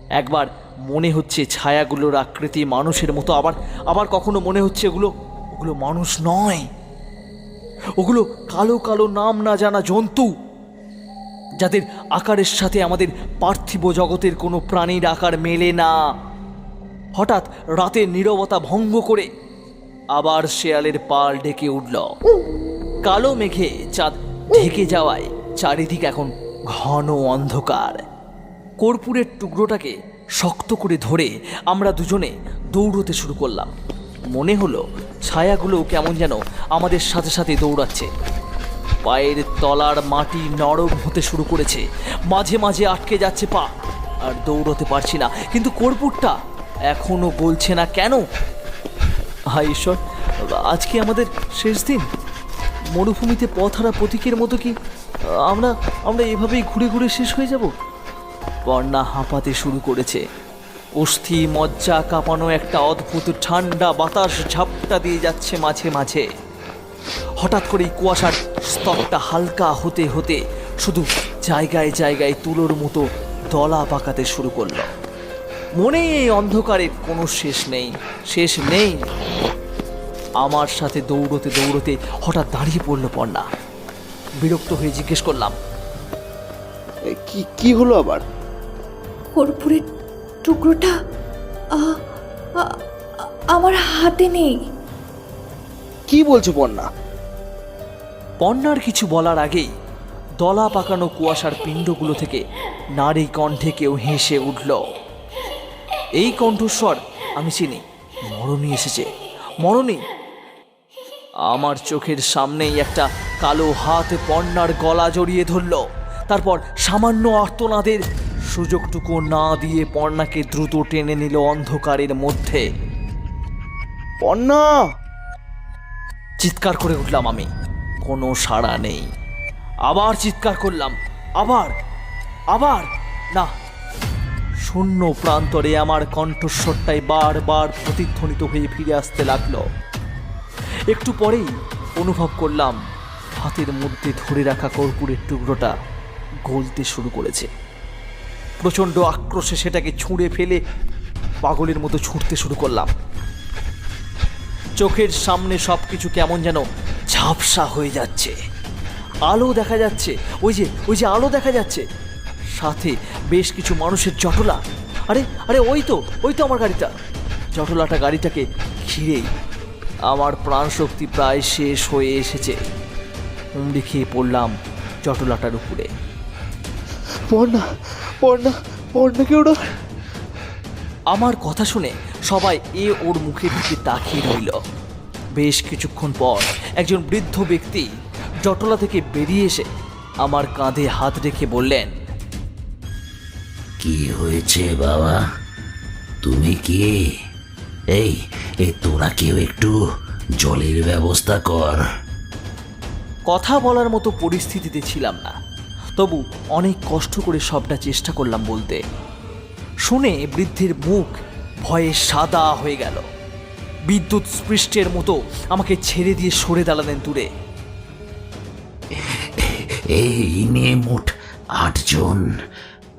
একবার মনে হচ্ছে ছায়াগুলোর আকৃতি মানুষের মতো, আবার কখনো মনে হচ্ছে ওগুলো মানুষ নয়, ওগুলো কালো কালো নাম না জানা জন্তু, যাদের আকারের সাথে আমাদের পার্থিব জগতের কোনো প্রাণীর আকার মেলে না। হঠাৎ রাতের নীরবতা ভঙ্গ করে আবার শেয়ালের পাল ডেকে উঠল। কালো মেঘে চাঁদ ঢেকে যাওয়ায় চারিদিক এখন ঘন অন্ধকার। কর্পূরের টুকরোটাকে শক্ত করে ধরে আমরা দুজনে দৌড়তে শুরু করলাম। মনে হলো ছায়াগুলো কেমন যেন আমাদের সাথে সাথে দৌড়াচ্ছে। পায়ের তলার মাটি নরম হতে শুরু করেছে, মাঝে মাঝে আটকে যাচ্ছে পা, আর দৌড়তে পারছি না। কিন্তু কর্পূরটা এখনো গলছে না কেন? হায় ঈশ্বর, আজকে আমাদের শেষ দিন। মরুভূমিতে পথহারা প্রতীকের মতো কি আমরা এভাবেই ঘুরে ঘুরে শেষ হয়ে যাব? পর্ণা হাঁপাতে শুরু করেছে। অস্থি মজ্জা কাঁপানো একটা অদ্ভুত ঠান্ডা বাতাস ঝাপটা দিয়ে যাচ্ছে মাঝে মাঝে। হঠাৎ করেই কুয়াশার স্তরটা হালকা হতে হতে শুধু জায়গায় জায়গায় তুলোর মতো দলা পাকাতে শুরু করলো। মনে এই অন্ধকারের কোনো শেষ নেই। আমার সাথে দৌড়তে দৌড়তে হঠাৎ দাঁড়িয়ে পড়ল পর্ণা। বিরক্ত হয়ে জিজ্ঞেস করলাম,
কি হলো আবার?
কর্পূরের টুকরোটা আমার হাতে নেই।
কি বলছো পর্ণা?
পর্ণার কিছু বলার আগেই দলা পাকানো কুয়াশার পিণ্ডগুলো থেকে নারী কণ্ঠে কেউ হেসে উঠল। এই কণ্ঠস্বর আমি চিনি। মরণী এসেছে, মরণী। আমার চোখের সামনেই একটা কালো হাত পর্ণার গলা জড়িয়ে ধরল। তারপর সামান্য আর্তনাদের সুযোগটুকু না দিয়ে পর্ণাকে দ্রুত টেনে নিল অন্ধকারের মধ্যে।
পর্ণা!
চিৎকার করে উঠলাম আমি, কোনো সাড়া নেই। আবার চিৎকার করলাম, আবার না। শূন্য প্রান্তরে আমার কণ্ঠস্বরটাই বারবার প্রতিধ্বনিত হয়ে ফিরে আসতে লাগলো। একটু পরেই অনুভব করলাম হাতের মধ্যে ধরে রাখা কর্পূরের টুকরোটা গলতে শুরু করেছে। প্রচণ্ড আক্রোশে সেটাকে ছুঁড়ে ফেলে পাগলের মতো ছুটতে শুরু করলাম। চোখের সামনে সবকিছু কেমন যেন ঝাপসা হয়ে যাচ্ছে। আলো দেখা যাচ্ছে, ওই যে আলো দেখা যাচ্ছে, সাথে বেশ কিছু মানুষের জটলা। আরে ওই তো আমার গাড়িটা। জটলাটা গাড়িটাকে ঘিরেই আমার প্রাণশক্তি প্রায় শেষ হয়ে এসেছে। হুমড়ি খেয়ে পড়লাম জটলাটার উপরে।
পর্ণাকে ওরা!
আমার কথা শুনে সবাই ওর মুখের দিকে তাকিয়ে রইল। বেশ কিছুক্ষণ পর একজন বৃদ্ধ ব্যক্তি জটলা থেকে বেরিয়ে এসে আমার কাঁধে হাত রেখে বললেন,
কি হয়েছে বাবা? তুমি কি এই তোরা কেউ একটু জলের ব্যবস্থা কর।
কথা বলার মতো পরিস্থিতিতে ছিলাম না, তবু অনেক কষ্ট করে সবটা চেষ্টা করলাম বলতে। শুনে বৃদ্ধের মুখ ভয়ে সাদা হয়ে গেল। বিদ্যুৎ স্পৃষ্টের মতো আমাকে ছেড়ে দিয়ে সরে দাঁড়ালেন দূরে।
এই নিয়ে মোট 8 জন,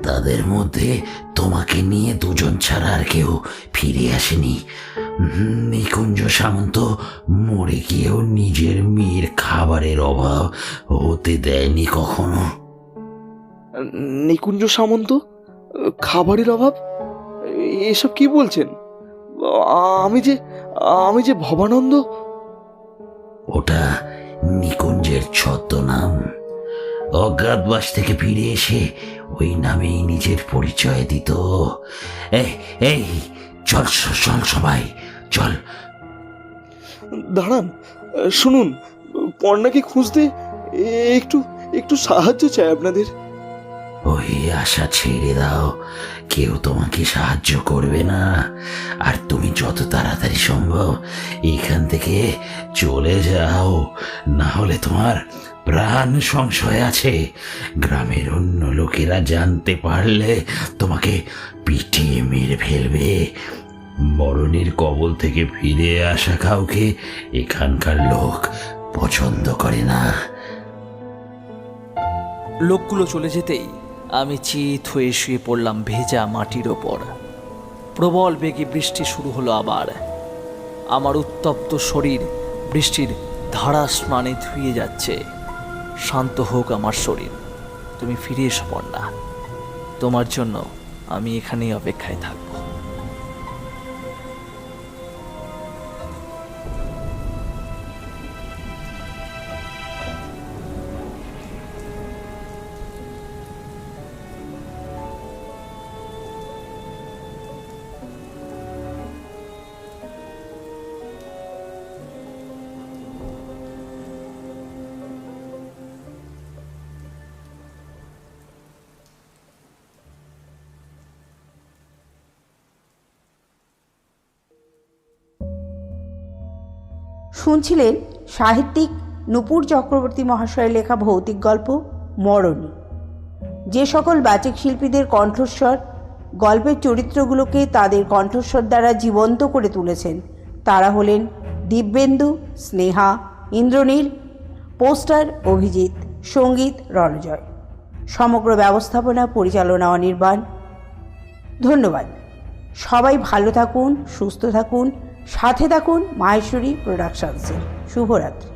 তাদের মধ্যে তোমাকে নিয়ে 2 জন ছাড়া আর কেউ ফিরে আসেনি। নিকুঞ্জ সামন্ত মরে গিয়েও নিজের মেয়ের খাবারের অভাব হতে দেয়নি কখনো।
নিকুঞ্জ সামন্ত? খাবারের অভাব? এসব কি বলছেন? আমি যে ভবানন্দ।
ওটা নিকুঞ্জের ছদ্মনাম। অজ্ঞাতবাস থেকে ফিরে এসে ওই নামেই নিজের পরিচয় দিত। এই চল চল সবাই চল।
দাঁড়ান, শুনুন, পর্ণাকে খুঁজতে একটু সাহায্য চাই আপনাদের।
ওই আশা ছেড়ে দাও, কেউ তোমাকে সাহায্য করবে না। আর তুমি যত তাড়াতাড়ি সম্ভব এখান থেকে চলে যাও, না হলে তোমার প্রাণ সংশয় আছে। গ্রামের অন্য লোকেরা জানতে পারলে তোমাকে পিটিয়ে মেরে ফেলবে। মরণের কবল থেকে ফিরে আসা কাউকে এখানকার লোক পছন্দ করে না।
লোকগুলো চলে যেতেই আমি চিত হয়ে শুয়ে পড়লাম ভেজা মাটির ওপর। প্রবল বেগে বৃষ্টি শুরু হলো আবার। আমার উত্তপ্ত শরীর বৃষ্টির ধারাস্মানে ধুয়ে যাচ্ছে। শান্ত হোক আমার শরীর, তুমি ফিরে এসো পর্ণা। তোমার জন্য আমি এখানেই অপেক্ষায় থাকব।
শুনছিলেন সাহিত্যিক নূপুর চক্রবর্তী মহাশয়ের লেখা ভৌতিক গল্প মরণী। যে সকল বাচিক শিল্পীদের কণ্ঠস্বর গল্পের চরিত্রগুলোকে তাদের কণ্ঠস্বর দ্বারা জীবন্ত করে তুলেছেন তারা হলেন দিব্যেন্দু, স্নেহা, ইন্দ্রনীল, পোস্টার অভিজিৎ, সঙ্গীত রণজয়, সমগ্র ব্যবস্থাপনা পরিচালনা অনির্বাণ। ধন্যবাদ। সবাই ভালো থাকুন, সুস্থ থাকুন, সাথে থাকুন মাহেশ্বরী প্রোডাকশনসের। শুভরাত্রি।